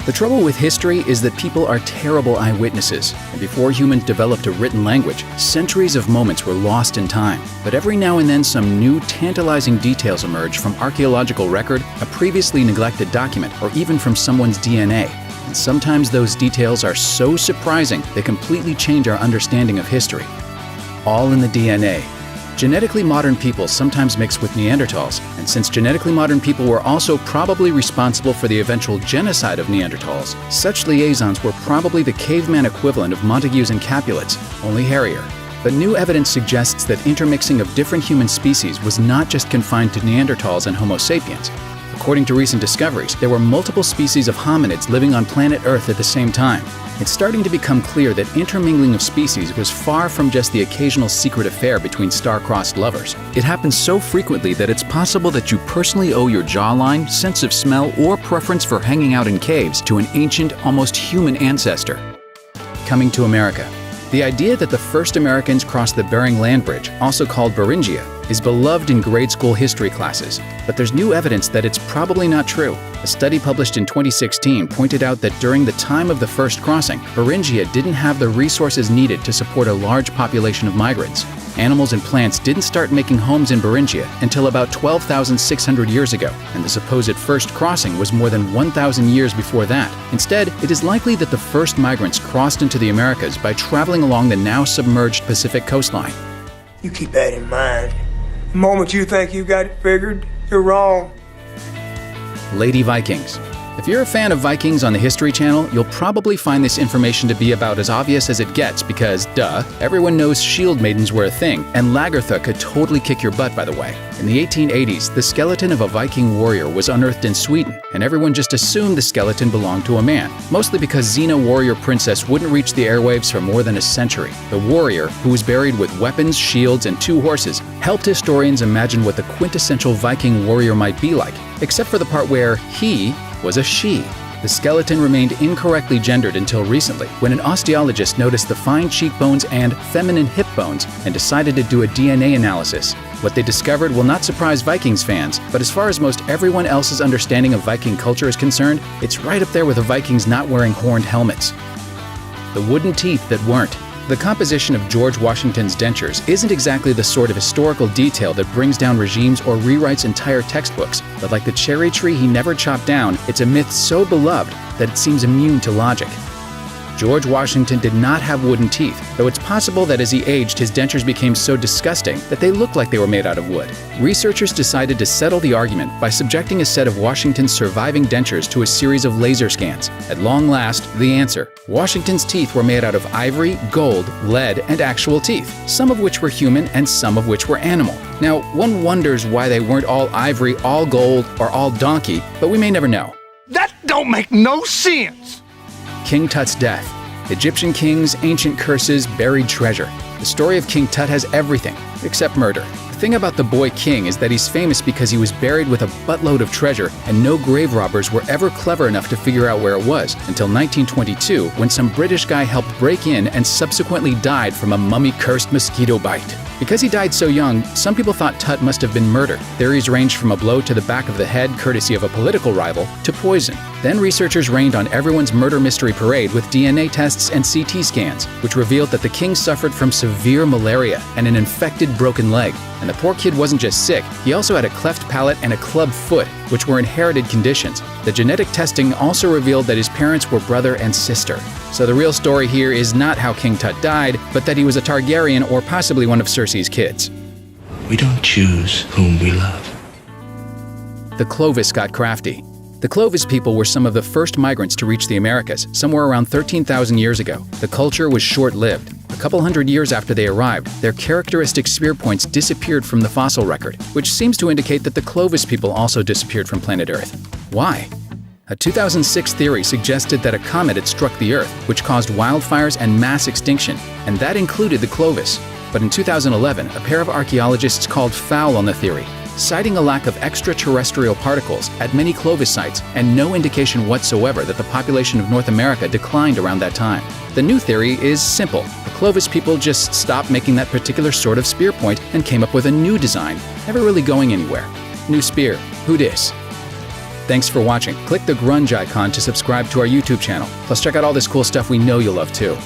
The trouble with history is that people are terrible eyewitnesses, and before humans developed a written language, centuries of moments were lost in time. But every now and then some new, tantalizing details emerge from archaeological record, a previously neglected document, or even from someone's DNA. And sometimes those details are so surprising they completely change our understanding of history. All in the DNA. Genetically modern people sometimes mix with Neanderthals, and since genetically modern people were also probably responsible for the eventual genocide of Neanderthals, such liaisons were probably the caveman equivalent of Montagues and Capulets, only hairier. But new evidence suggests that intermixing of different human species was not just confined to Neanderthals and Homo sapiens. According to recent discoveries, there were multiple species of hominids living on planet Earth at the same time. It's starting to become clear that intermingling of species was far from just the occasional secret affair between star-crossed lovers. It happens so frequently that it's possible that you personally owe your jawline, sense of smell, or preference for hanging out in caves to an ancient, almost human ancestor. Coming to America. The idea that the first Americans crossed the Bering Land Bridge, also called Beringia, is beloved in grade school history classes, but there's new evidence that it's probably not true. A study published in 2016 pointed out that during the time of the first crossing, Beringia didn't have the resources needed to support a large population of migrants. Animals and plants didn't start making homes in Beringia until about 12,600 years ago, and the supposed first crossing was more than 1,000 years before that. Instead, it is likely that the first migrants crossed into the Americas by traveling along the now submerged Pacific coastline. You keep that in mind. The moment you think you got it figured, you're wrong. Lady Vikings. If you're a fan of Vikings on the History Channel, you'll probably find this information to be about as obvious as it gets because, duh, everyone knows shield maidens were a thing, and Lagertha could totally kick your butt, by the way. In the 1880s, the skeleton of a Viking warrior was unearthed in Sweden, and everyone just assumed the skeleton belonged to a man, mostly because Xena warrior princess wouldn't reach the airwaves for more than a century. The warrior, who was buried with weapons, shields, and 2 horses, helped historians imagine what the quintessential Viking warrior might be like, except for the part where he was a she. The skeleton remained incorrectly gendered until recently, when an osteologist noticed the fine cheekbones and feminine hip bones and decided to do a DNA analysis. What they discovered will not surprise Vikings fans, but as far as most everyone else's understanding of Viking culture is concerned, it's right up there with the Vikings not wearing horned helmets. The wooden teeth that weren't. The composition of George Washington's dentures isn't exactly the sort of historical detail that brings down regimes or rewrites entire textbooks, but like the cherry tree he never chopped down, it's a myth so beloved that it seems immune to logic. George Washington did not have wooden teeth, though it's possible that as he aged, his dentures became so disgusting that they looked like they were made out of wood. Researchers decided to settle the argument by subjecting a set of Washington's surviving dentures to a series of laser scans. At long last, the answer. Washington's teeth were made out of ivory, gold, lead, and actual teeth, some of which were human and some of which were animal. Now, one wonders why they weren't all ivory, all gold, or all donkey, but we may never know. That don't make no sense! King Tut's death. Egyptian kings, ancient curses, buried treasure. The story of King Tut has everything, except murder. The thing about the boy king is that he's famous because he was buried with a buttload of treasure, and no grave robbers were ever clever enough to figure out where it was, until 1922, when some British guy helped break in and subsequently died from a mummy-cursed mosquito bite. Because he died so young, some people thought Tut must have been murdered. Theories ranged from a blow to the back of the head, courtesy of a political rival, to poison. Then researchers rained on everyone's murder mystery parade with DNA tests and CT scans, which revealed that the king suffered from severe malaria and an infected broken leg. And the poor kid wasn't just sick, he also had a cleft palate and a club foot, which were inherited conditions. The genetic testing also revealed that his parents were brother and sister. So the real story here is not how King Tut died, but that he was a Targaryen or possibly one of Cersei's kids. We don't choose whom we love. The Clovis got crafty. The Clovis people were some of the first migrants to reach the Americas, somewhere around 13,000 years ago. The culture was short-lived. A couple hundred years after they arrived, their characteristic spear points disappeared from the fossil record, which seems to indicate that the Clovis people also disappeared from planet Earth. Why? A 2006 theory suggested that a comet had struck the Earth, which caused wildfires and mass extinction, and that included the Clovis. But in 2011, a pair of archaeologists called foul on the theory, citing a lack of extraterrestrial particles at many Clovis sites and no indication whatsoever that the population of North America declined around that time. The new theory is simple. The Clovis people just stopped making that particular sort of spear point and came up with a new design, never really going anywhere. New spear. Who dis? Thanks for watching. Click the grunge icon to subscribe to our YouTube channel. Plus check out all this cool stuff we know you'll love too.